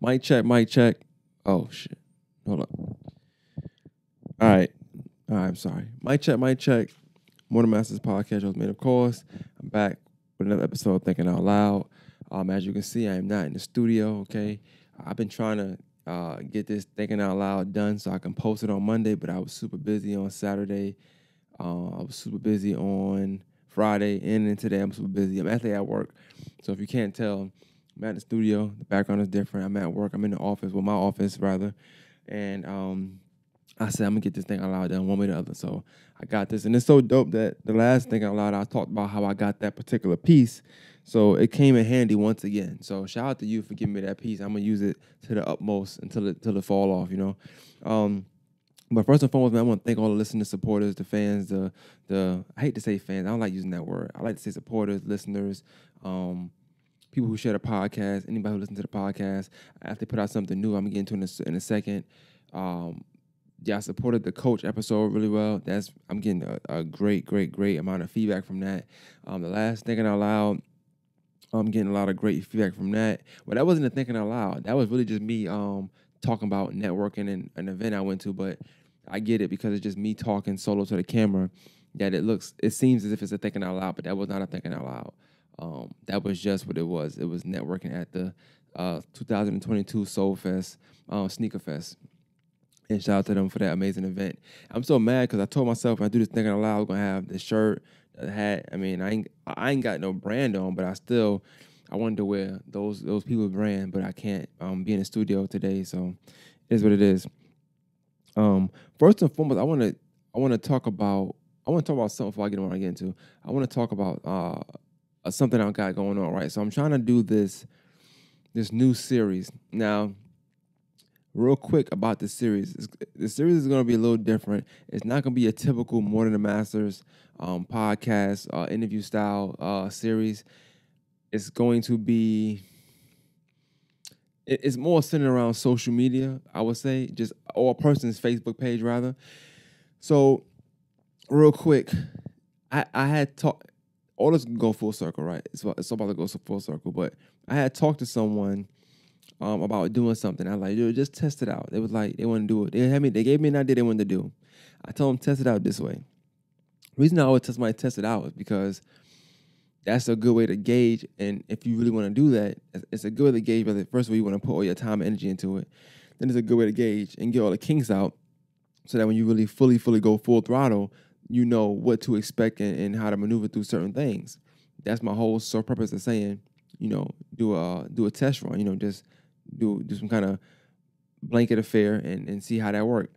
Mic check, mic check. Oh shit. Hold up. All right. I'm sorry. Mic check, mic check. Morning Masters podcast was made, of course. I'm back with another episode of Thinking Out Loud. As you can see, I am not in the studio, okay? I've been trying to get this Thinking Out Loud done so I can post it on Monday, but I was super busy on Saturday. I was super busy on Friday, and then today I'm super busy. I'm actually at work. So if you can't tell, I'm at the studio. The background is different. I'm at work. I'm in the office, well, my office, rather. And I said, I'm going to get this thing out loud done one way or the other. So I got this. And it's so dope that the last thing out loud, I talked about how I got that particular piece. So it came in handy once again. So shout out to you for giving me that piece. I'm going to use it to the utmost until it fall off, you know. But first and foremost, man, I want to thank all the listeners, supporters, the fans, the I hate to say fans. I don't like using that word. I like to say supporters, listeners, people who share the podcast, anybody who listens to the podcast. After they put out something new, I'm going to get into it in a second. I supported the coach episode really well. I'm getting a great amount of feedback from that. The last Thinking Out Loud, I'm getting a lot of great feedback from that. But that wasn't a Thinking Out Loud. That was really just me talking about networking and an event I went to. But I get it because it's just me talking solo to the camera. That it seems as if it's a Thinking Out Loud, but that was not a Thinking Out Loud. That was just what it was. It was networking at the 2022 Soul Fest, Sneaker Fest. And shout out to them for that amazing event. I'm so mad because I told myself when I do this Thinking Out Loud, I'm gonna have the shirt, the hat. I mean, I ain't got no brand on, but I wanted to wear those people's brand, but I can't be in the studio today, so it is what it is. First and foremost, I want to talk about something before I get on what I get into. I want to talk about something I got going on, right? So I'm trying to do this new series now. Real quick about the series. The series is going to be a little different. It's not going to be a typical More Than the Masters podcast, interview style series. It's going to be, it's more centered around social media, I would say, or a person's Facebook page, rather. So, real quick, I had talked, all this can go full circle, right? It's about to go full circle, but I had talked to someone about doing something. I was like, just test it out. They was like, they want to do it. They gave me an idea they wanted to do. I told them, test it out this way. The reason I always tell somebody test it out is because that's a good way to gauge. And if you really want to do that, it's a good way to gauge whether, first of all, you want to put all your time and energy into it. Then it's a good way to gauge and get all the kinks out so that when you really fully go full throttle, you know what to expect and how to maneuver through certain things. That's my whole sole purpose of saying, you know, do a test run, you know, just do some kind of blanket affair and see how that worked.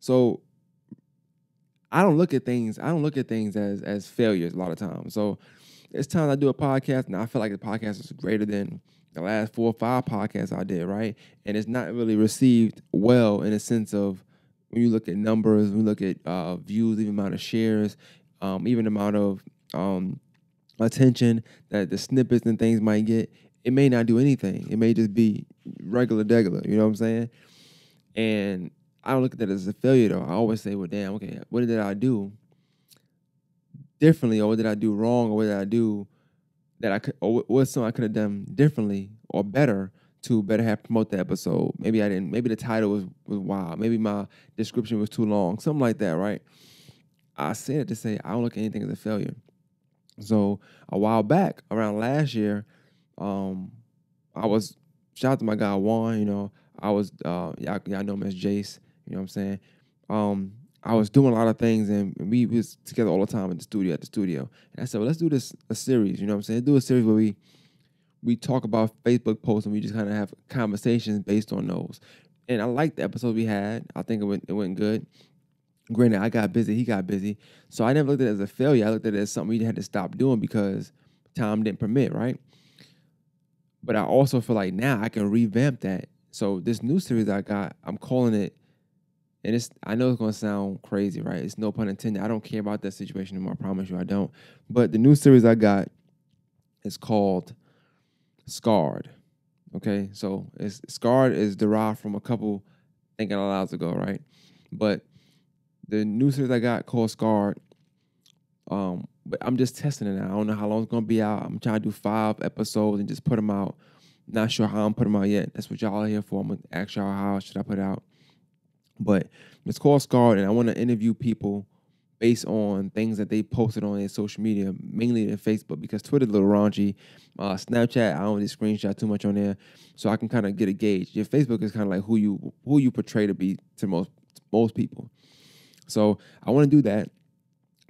So I don't look at things as failures a lot of times. So it's times I do a podcast and I feel like the podcast is greater than the last 4 or 5 podcasts I did, right? And it's not really received well in a sense of when you look at numbers, when you look at views, even amount of shares, even the amount of attention that the snippets and things might get. It may not do anything. It may just be regular, you know what I'm saying? And I don't look at that as a failure, though. I always say, well, damn, okay, what did I do differently, or what did I do wrong, or what did I do that I could, or what's something I could have done differently or better to better have promote the episode? Maybe I didn't. Maybe the title was wild. Maybe my description was too long. Something like that, right? I say it to say I don't look at anything as a failure. So a while back, around last year, I was, shout out to my guy Juan, you know, I was, y'all know him as Jace, you know what I'm saying? I was doing a lot of things and we was together all the time at the studio. And I said, well, let's do a series, you know what I'm saying? Do a series where we talk about Facebook posts and we just kind of have conversations based on those. And I liked the episode we had. I think it went good. Granted, I got busy, he got busy. So I never looked at it as a failure. I looked at it as something we had to stop doing because time didn't permit, right? But I also feel like now I can revamp that. So this new series I got, I'm calling it, and I know it's going to sound crazy, right? It's no pun intended. I don't care about that situation anymore. I promise you I don't. But the new series I got is called Scarred. Okay? So Scarred is derived from a couple Thinking Out Louds ago, right? But the new series I got called Scarred, but I'm just testing it now. I don't know how long it's going to be out. I'm trying to do 5 episodes and just put them out. Not sure how I'm putting them out yet. That's what y'all are here for. I'm gonna ask y'all how should I put it out. But it's called Scarred, and I want to interview people based on things that they posted on their social media, mainly their Facebook, because Twitter's a little raunchy. Snapchat, I don't really screenshot too much on there, so I can kind of get a gauge. Your Facebook is kind of like who you portray to be to most people. So I want to do that.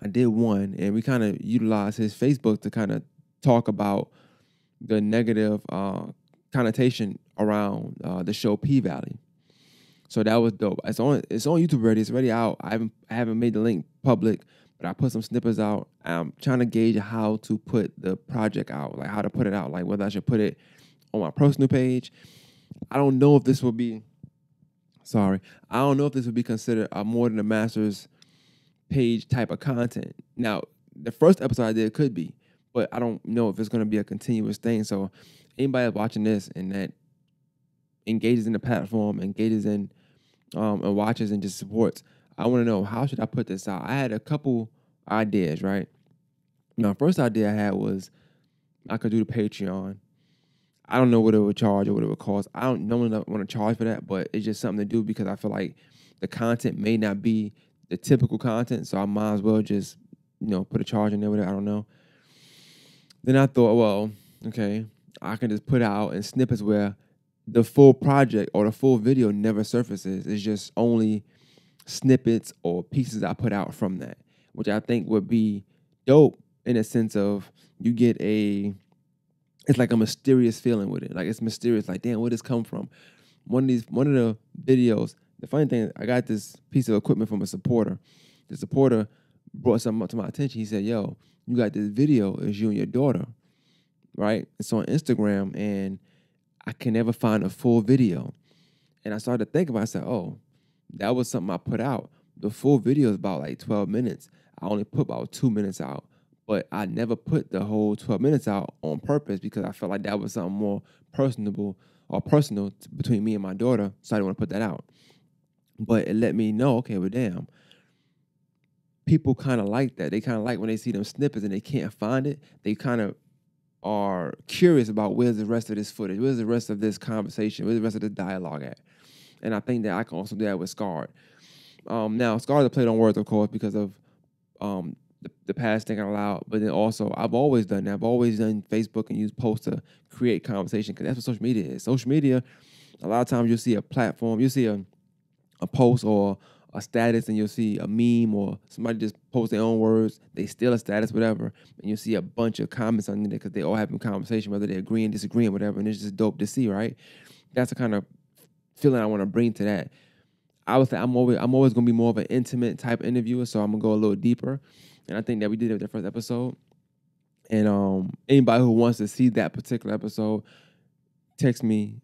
I did one, and we kind of utilized his Facebook to kind of talk about the negative connotation around the show P-Valley. So that was dope. It's on YouTube already. It's already out. I haven't made the link public, but I put some snippets out. I'm trying to gauge how to put the project out, like how to put it out, like whether I should put it on my personal page. I don't know if this will be. Sorry, I don't know if this would be considered a more than a master's page type of content. Now, the first episode I did could be, but I don't know if it's going to be a continuous thing. So, anybody that's watching this and that engages in the platform, engages in and watches and just supports, I want to know, how should I put this out? I had a couple ideas, right? Now, first idea I had was I could do the Patreon. I don't know what it would charge or what it would cost. I don't normally want to charge for that, but it's just something to do because I feel like the content may not be the typical content, so I might as well just, put a charge in there with it. I don't know. Then I thought, well, okay, I can just put out in snippets where the full project or the full video never surfaces. It's just only snippets or pieces I put out from that, which I think would be dope in a sense of you get it's like a mysterious feeling with it. Like it's mysterious, like, damn, where did this come from? One of the videos, the funny thing, I got this piece of equipment from a supporter. The supporter brought something up to my attention. He said, yo, you got this video, it's you and your daughter, right? It's on Instagram, and I can never find a full video. And I started to think about it. I said, oh, that was something I put out. The full video is about like 12 minutes. I only put about 2 minutes out. But I never put the whole 12 minutes out on purpose because I felt like that was something more personal between me and my daughter. So I didn't want to put that out. But it let me know, okay, well, damn. People kind of like that. They kind of like when they see them snippets and they can't find it. They kind of are curious about where's the rest of this footage, where's the rest of this conversation, where's the rest of the dialogue at. And I think that I can also do that with Scarred. Now, Scarred is a play on words, of course, because of the past Thinking Out Loud, but then also I've always done that. I've always done Facebook and used posts to create conversation because that's what social media is. Social media, a lot of times you'll see a platform, you'll see a post or a status, and you'll see a meme or somebody just post their own words, they steal a status, whatever, and you'll see a bunch of comments on there because they all having conversation, whether they agree and disagree and whatever, and it's just dope to see, right? That's the kind of feeling I want to bring to that. I would say I'm always gonna be more of an intimate type interviewer, so I'm gonna go a little deeper. And I think that we did it with the first episode. And anybody who wants to see that particular episode, text me,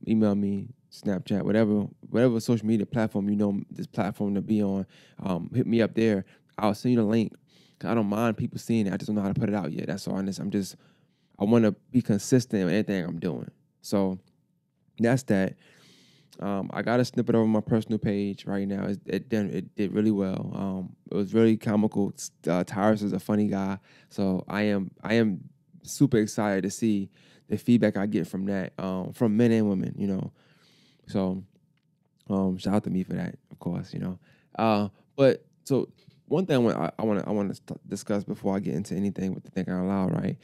email me, Snapchat, whatever social media platform you know this platform to be on, hit me up there. I'll send you the link. I don't mind people seeing it. I just don't know how to put it out yet. That's all. I want to be consistent with anything I'm doing. So that's that. I got a snippet over my personal page right now. It did really well. It was really comical. Tyrus is a funny guy, so I am super excited to see the feedback I get from that, from men and women. So shout out to me for that, of course. But so one thing I want to discuss before I get into anything with the Thinking Out Loud, right?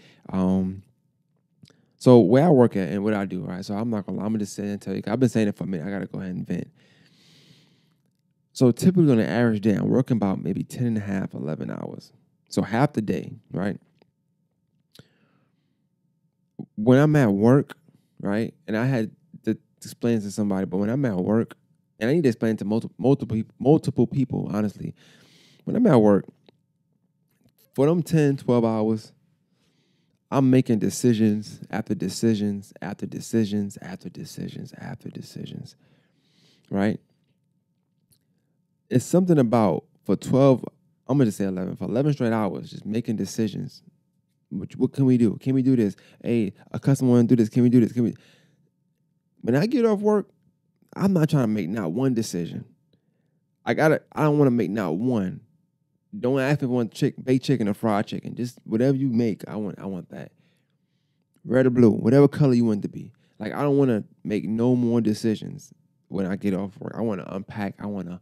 So where I work at and what I do, right? So I'm gonna just say and tell you, 'cause I've been saying it for a minute. I gotta go ahead and vent. So typically on an average day, I'm working about maybe 10 and a half, 11 hours. So half the day, right? When I'm at work, right? And I had to explain to somebody, but when I'm at work, and I need to explain to multiple people, honestly. When I'm at work, for them 10, 12 hours, I'm making decisions after decisions after decisions after decisions after decisions, right? It's something about for 12, I'm going to say 11, for 11 straight hours, just making decisions. What can we do? Can we do this? Hey, a customer want to do this. Can we do this? When I get off work, I'm not trying to make not one decision. I don't want to make not one. Don't ask me if I want baked chicken or fried chicken. Just whatever you make, I want that. Red or blue, whatever color you want it to be. Like, I don't want to make no more decisions when I get off work. I want to unpack. I want to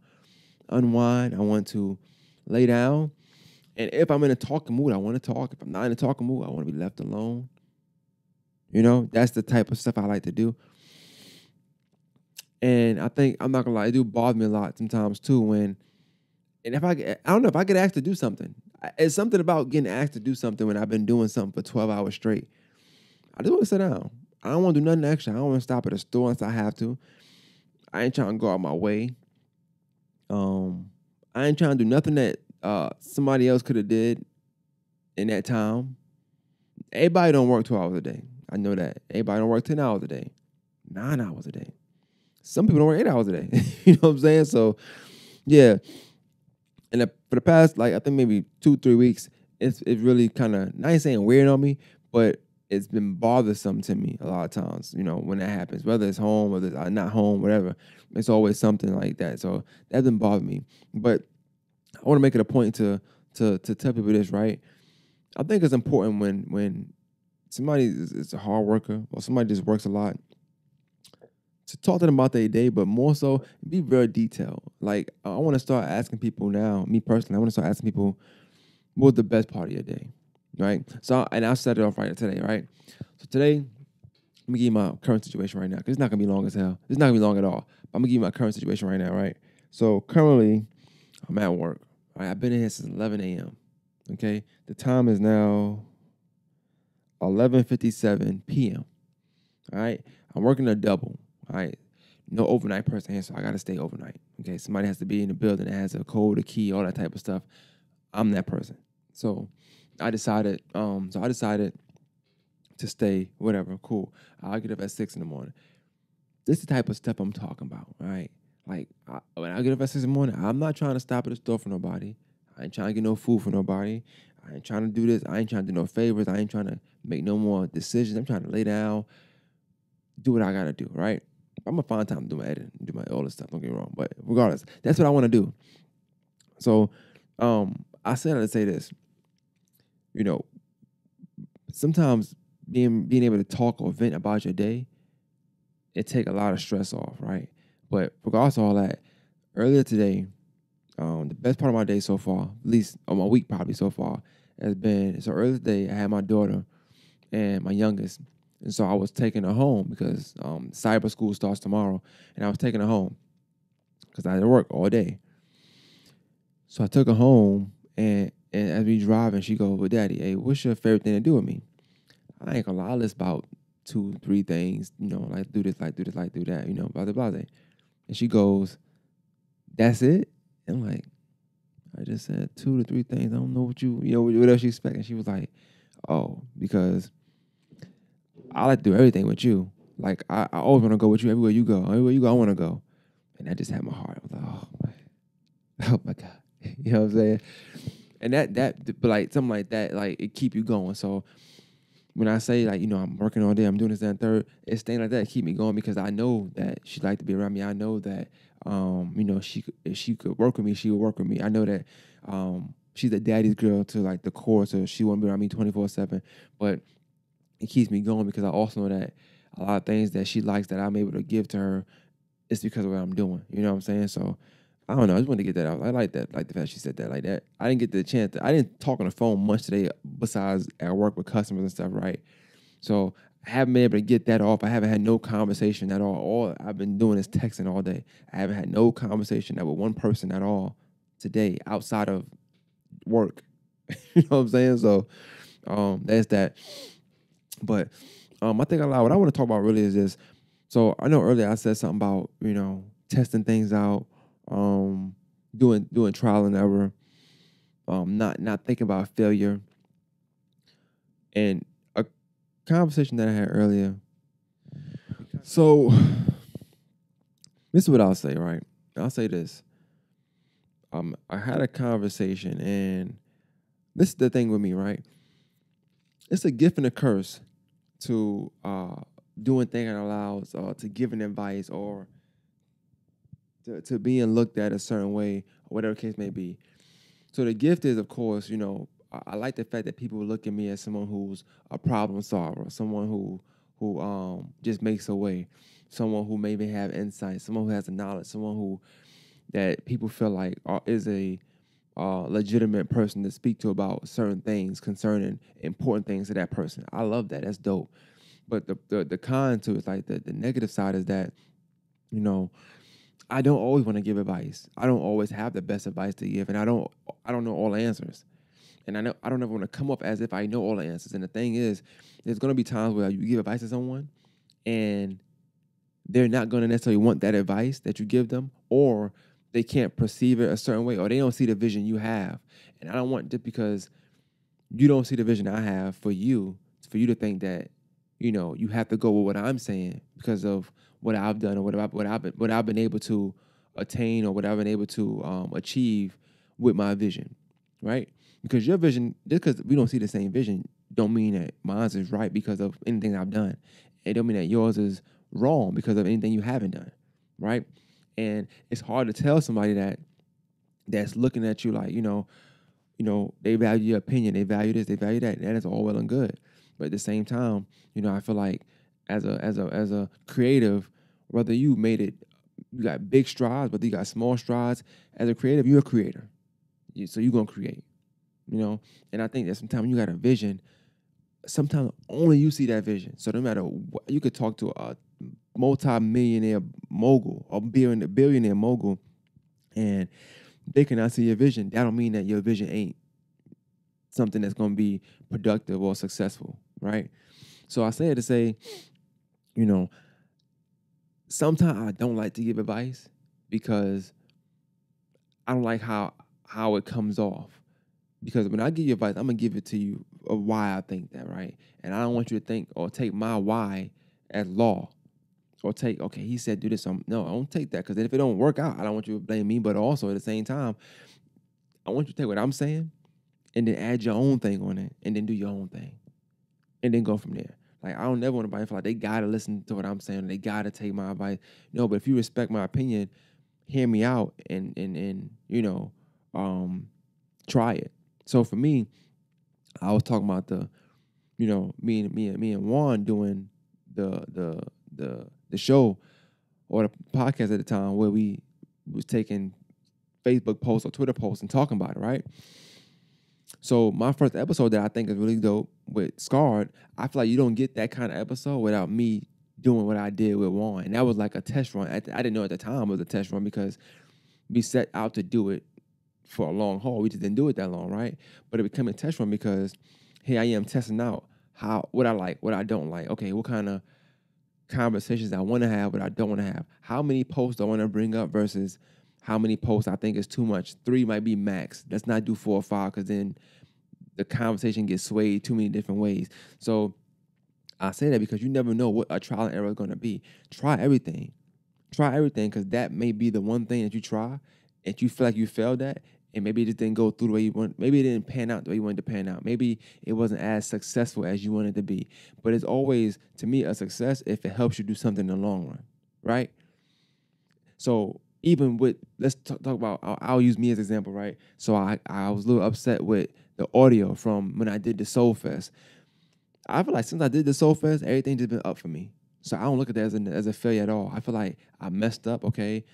unwind. I want to lay down. And if I'm in a talking mood, I want to talk. If I'm not in a talking mood, I want to be left alone. That's the type of stuff I like to do. And I think, I'm not gonna lie, it do bother me a lot sometimes too. And if I don't know, if I get asked to do something, it's something about getting asked to do something when I've been doing something for 12 hours straight. I just want to sit down. I don't want to do nothing extra. I don't want to stop at a store unless I have to. I ain't trying to go out my way. I ain't trying to do nothing that somebody else could have did in that time. Everybody don't work 12 hours a day. I know that. Everybody don't work 10 hours a day, 9 hours a day. Some people don't work 8 hours a day. You know what I'm saying? So, yeah. And for the past, like, I think maybe 2-3 weeks, it's really kind of, I ain't saying weird on me, but it's been bothersome to me a lot of times, when that happens, whether it's home, whether it's not home, whatever. It's always something like that. So that doesn't bother me. But I want to make it a point to tell people this, right? I think it's important when somebody is a hard worker or somebody just works a lot, to talk to them about their day, but more so be very detailed. Like, I want to start asking people now, me personally, I want to start asking people, what was the best part of your day, right? So, and I'll set it off right today, right? So today, let me give you my current situation right now, because it's not going to be long as hell. It's not going to be long at all. I'm going to give you my current situation right now, right? So currently, I'm at work. Right? I've been in here since 11 a.m., okay? The time is now 11:57 p.m., all right? I'm working a double. All right, no overnight person here, so I got to stay overnight. Okay, somebody has to be in the building that has a code, a key, all that type of stuff. I'm that person. So I decided to stay, whatever, cool. I'll get up at 6 in the morning. This is the type of stuff I'm talking about, all right? Like, when I get up at 6 in the morning, I'm not trying to stop at the store for nobody. I ain't trying to get no food for nobody. I ain't trying to do this. I ain't trying to do no favors. I ain't trying to make no more decisions. I'm trying to lay down, do what I got to do, right? I'm gonna find time to do my editing, do my all this stuff. Don't get me wrong, but regardless, that's what I want to do. So, I said to say this. Sometimes being able to talk or vent about your day, it take a lot of stress off, right? But regardless of all that, earlier today, the best part of my day so far, at least on my week probably so far, has been, so earlier today I had my daughter and my youngest. And so I was taking her home because cyber school starts tomorrow, and I was taking her home because I had to work all day. So I took her home, and as we driving, she goes, "Well, Daddy, hey, what's your favorite thing to do with me?" I ain't gonna lie, I list about 2-3 things, like do this, like do that, blah, blah, blah. And she goes, "That's it?" And I'm like, I just said 2 to 3 things. I don't know what else you expect. And she was like, "Oh, because I like to do everything with you. Like, I always want to go with you everywhere you go. Everywhere you go, I want to go." And that just had my heart. I was like, oh my God. You know what I'm saying? And but like something like that, like it keep you going. So when I say like, I'm working all day, I'm doing this, that, and third, it's things like that keep me going because I know that she like to be around me. I know that, if she could work with me, she would work with me. I know that she's a daddy's girl to like the core, so she won't be around me 24/7. But it keeps me going because I also know that a lot of things that she likes that I'm able to give to her, it's because of what I'm doing. You know what I'm saying? So I don't know. I just wanted to get that out. I like that, like the fact she said that like that. I didn't get the chance. I didn't talk on the phone much today besides at work with customers and stuff, right? So I haven't been able to get that off. I haven't had no conversation at all. All I've been doing is texting all day. I haven't had no conversation with one person at all today outside of work. You know what I'm saying? So that's that. But I think a lot. What I want to talk about really is this. So I know earlier I said something about testing things out, doing trial and error, not thinking about failure, and a conversation that I had earlier. So this is what I'll say, right? I'll say this. I had a conversation, and this is the thing with me, right? It's a gift and a curse to doing things that allows to giving advice or to being looked at a certain way, or whatever the case may be. So the gift is, of course, I like the fact that people look at me as someone who's a problem solver, someone who just makes a way, someone who maybe have insight, someone who has the knowledge, someone who that people feel like is a legitimate person to speak to about certain things concerning important things to that person. I love that. That's dope. But the con to it is like the negative side is that, you know, I don't always want to give advice. I don't always have the best advice to give, and I don't know all the answers. And I don't ever want to come up as if I know all the answers. And the thing is, there's gonna be times where you give advice to someone and they're not gonna necessarily want that advice that you give them, or they can't perceive it a certain way, or they don't see the vision you have. And I don't want, just because you don't see the vision I have for you to think that, you have to go with what I'm saying because of what I've done or what I've been able to attain, or what I've been able to achieve with my vision, right? Because your vision, just because we don't see the same vision, don't mean that mine is right because of anything I've done. It don't mean that yours is wrong because of anything you haven't done, right? And it's hard to tell somebody that's looking at you like, they value your opinion, they value this, they value that, and that is all well and good. But at the same time, I feel like as a creative, whether you made it, you got big strides, whether you got small strides, as a creative, you're a creator. So you're gonna create, And I think that sometimes you got a vision, sometimes only you see that vision. So no matter what, you could talk to a multi-millionaire mogul or billionaire mogul, and they cannot see your vision. That don't mean that your vision ain't something that's going to be productive or successful, right? So I say it to say, you know, sometimes I don't like to give advice because I don't like how it comes off. Because when I give you advice, I'm going to give it to you of why I think that, right? And I don't want you to think or take my why as law. Or take, okay, he said do this. No, I don't take that, because if it don't work out, I don't want you to blame me. But also at the same time, I want you to take what I'm saying and then add your own thing on it, and then do your own thing, and then go from there. Like, I don't never want anybody to feel like they gotta listen to what I'm saying. They gotta take my advice. No, but if you respect my opinion, hear me out and try it. So for me, I was talking about me and Juan doing the show or the podcast at the time, where we was taking Facebook posts or Twitter posts and talking about it, right? So my first episode that I think is really dope with Scarred, I feel like you don't get that kind of episode without me doing what I did with Juan. And that was like a test run. I didn't know at the time it was a test run, because we set out to do it for a long haul. We just didn't do it that long, right? But it became a test run because here I am testing out what I like, what I don't like. Okay, what kind of conversations I want to have, what I don't want to have. How many posts I want to bring up versus how many posts I think is too much. 3 might be max. Let's not do 4 or 5, because then the conversation gets swayed too many different ways. So I say that because you never know what a trial and error is going to be. Try everything. Try everything, because that may be the one thing that you try and you feel like you failed at, and maybe it just didn't go through the way you want. Maybe it didn't pan out the way you wanted to pan out. Maybe it wasn't as successful as you wanted to be. But it's always, to me, a success if it helps you do something in the long run, right? So even with, let's talk about, I'll use me as an example, right? So I was a little upset with the audio from when I did the Soul Fest. I feel like since I did the Soul Fest, everything just been up for me. So I don't look at that as a failure at all. I feel like I messed up, okay?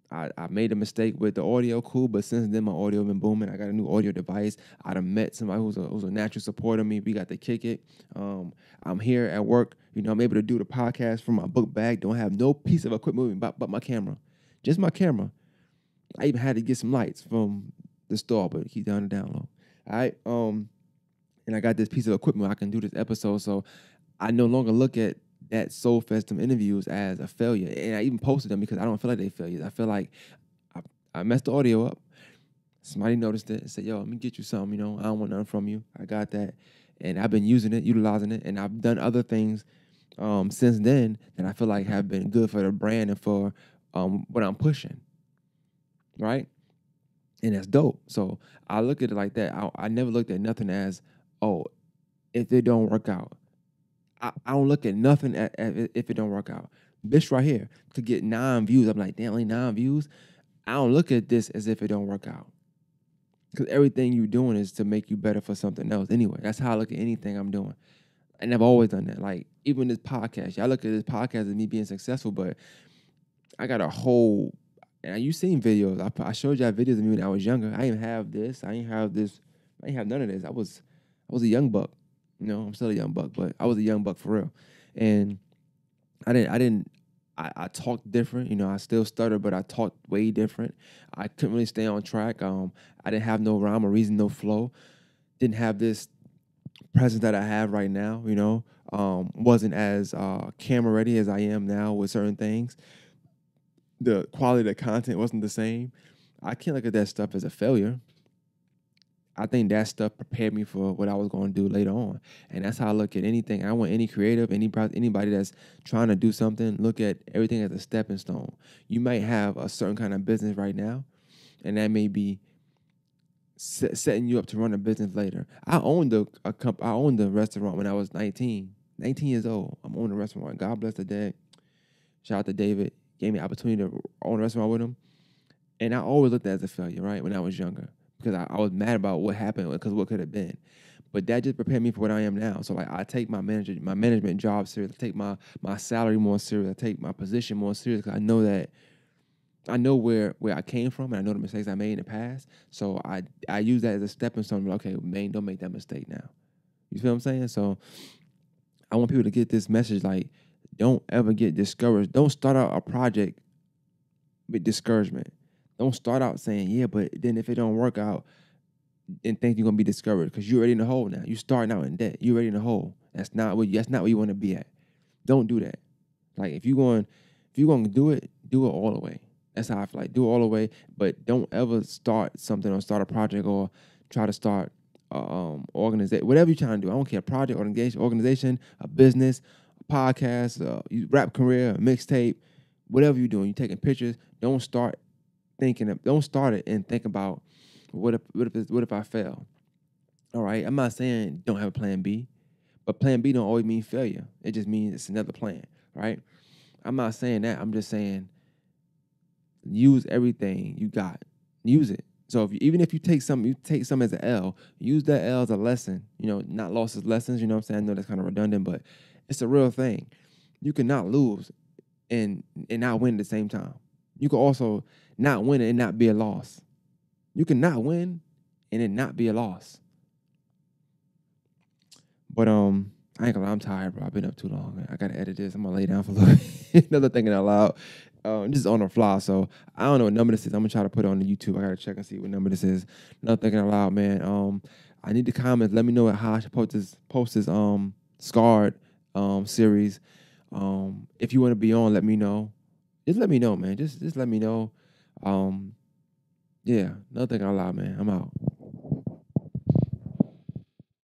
I made a mistake with the audio, cool, but since then my audio been booming. I got a new audio device. I done met somebody who's a natural supporter of me. We got to kick it. I'm here at work. I'm able to do the podcast from my book bag. Don't have no piece of equipment but my camera. Just my camera. I even had to get some lights from the store, but keep down the down low. All right. And I got this piece of equipment. I can do this episode. So I no longer look at that Soul Festum interviews as a failure. And I even posted them because I don't feel like they failures. I feel like I messed the audio up. Somebody noticed it and said, yo, let me get you something, I don't want nothing from you. I got that. And I've been using it, utilizing it, and I've done other things since then that I feel like have been good for the brand and for what I'm pushing, right? And that's dope. So I look at it like that. I never looked at nothing as, oh, if it don't work out. I don't look at nothing if it don't work out. This right here could get 9 views. I'm like, damn, only 9 views? I don't look at this as if it don't work out. Because everything you're doing is to make you better for something else. Anyway, that's how I look at anything I'm doing. And I've always done that. Like, even this podcast, y'all look at this podcast as me being successful, but I got a whole, and you seen videos. I showed y'all videos of me when I was younger. I didn't have this. I didn't have this. I didn't have none of this. I was a young buck. You know, I'm still a young buck, but I was a young buck for real. And I talked different. You know, I still stutter, but I talked way different. I couldn't really stay on track. I didn't have no rhyme or reason, no flow. Didn't have this presence that I have right now, you know. Wasn't as camera ready as I am now with certain things. The quality of the content wasn't the same. I can't look at that stuff as a failure. I think that stuff prepared me for what I was going to do later on. And that's how I look at anything. I want any creative, anybody that's trying to do something, look at everything as a stepping stone. You might have a certain kind of business right now, and that may be setting you up to run a business later. I owned a restaurant when I was 19 years old. I'm owning a restaurant. God bless the dad. Shout out to David. Gave me the opportunity to own a restaurant with him. And I always looked at it as a failure, right, when I was younger. Because I was mad about what happened, because what could have been. But that just prepared me for what I am now. So like I take my management job serious. I take my salary more serious. I take my position more serious, because I know where I came from, and I know the mistakes I made in the past. So I use that as a stepping stone. Like, okay, man, don't make that mistake now. You feel what I'm saying? So I want people to get this message, like, don't ever get discouraged. Don't start out a project with discouragement. Don't start out saying, yeah, but then if it don't work out, and think you're gonna be discouraged, because you're already in the hole now. You're starting out in debt. You're already in the hole. That's not where you want to be at. Don't do that. Like, if you're going to do it all the way. That's how I feel like. Do it all the way, but don't ever start something or start a project or try to start organization, whatever you're trying to do. I don't care, project, organization, a business, a podcast, rap career, a mixtape, whatever you're doing. You're taking pictures. Don't start it and think about what if I fail. All right, I'm not saying don't have a plan B, but plan B don't always mean failure. It just means it's another plan, right? I'm not saying that. I'm just saying use everything you got. Use it. So even if you take some as an L, use that L as a lesson. You know, not losses, lessons. You know what I'm saying? I know that's kind of redundant, but it's a real thing. You cannot lose and not win at the same time. You can also not win and not be a loss. You can not win and it not be a loss. But I ain't gonna lie, I'm tired, bro. I've been up too long. I gotta edit this. I'm gonna lay down for a little bit. Another thinking out loud. Just on the fly, so I don't know what number this is. I'm gonna try to put it on the YouTube. I gotta check and see what number this is. Another thinking out loud, man. I need the comments. Let me know how I should post this Scarred series. If you want to be on, let me know. Just let me know, man. Just let me know. Yeah, another thing out loud, man. I'm out.